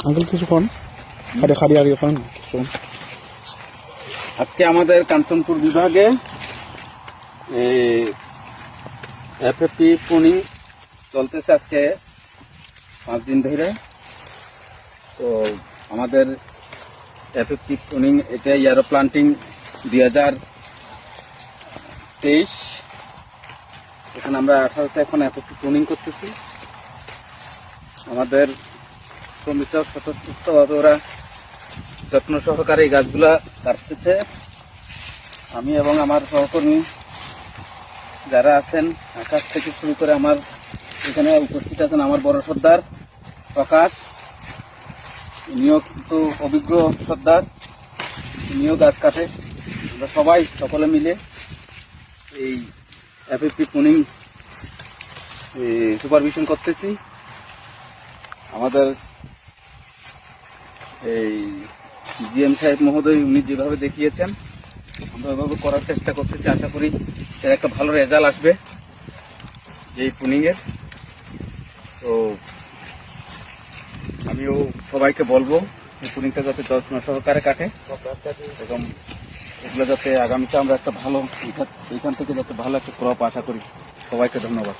Uncle কিছুক্ষণ খাড়ি খাড়ি আর এখন কিছুক্ষণ। আজকে আমাদের কাঞ্চনপুর বিভাগে এফএপি প্রুনিং চলতেছে আজকে 5 দিন ধরে। তো আমাদের এফএপি প্রুনিং এটা ইয়ারো প্লান্টিং 2023। এখানে আমরা 18তে এখন এফএপি প্রুনিং করতেছি। আমাদের শ্রমিকরা স্বতঃস্ফূর্তভাবে ওরা যত্ন সহকারে এই গাছগুলা কাটতেছে। আমি এবং আমার সহকর্মী যারা আছেন, আকাশ থেকে শুরু করে আমার এখানে উপস্থিত আছেন আমার বড় সর্দার প্রকাশ, ইনিও কিন্তু অভিজ্ঞ সর্দার, ইনিও গাছ কাটে। আমরা সবাই সকলে মিলে এই এফএপি প্রুনিং সুপারভিশন করতেছি। আমাদের এই জিএম সাহেব মহোদয় উনি যেভাবে দেখিয়েছেন আমরা ওইভাবে করার চেষ্টা করতেছি। আশা করি এর একটা ভালো রেজাল্ট আসবে এই প্রুনিং এর। তো আমিও সবাইকে বলবো এই প্রুনিংটা যাতে যত্ন সহকারে কাটে এবং এগুলো যাতে আগামীতে আমরা একটা ভালো এখান থেকে যাতে ভালো একটা ক্রপ আশা করি। সবাইকে ধন্যবাদ।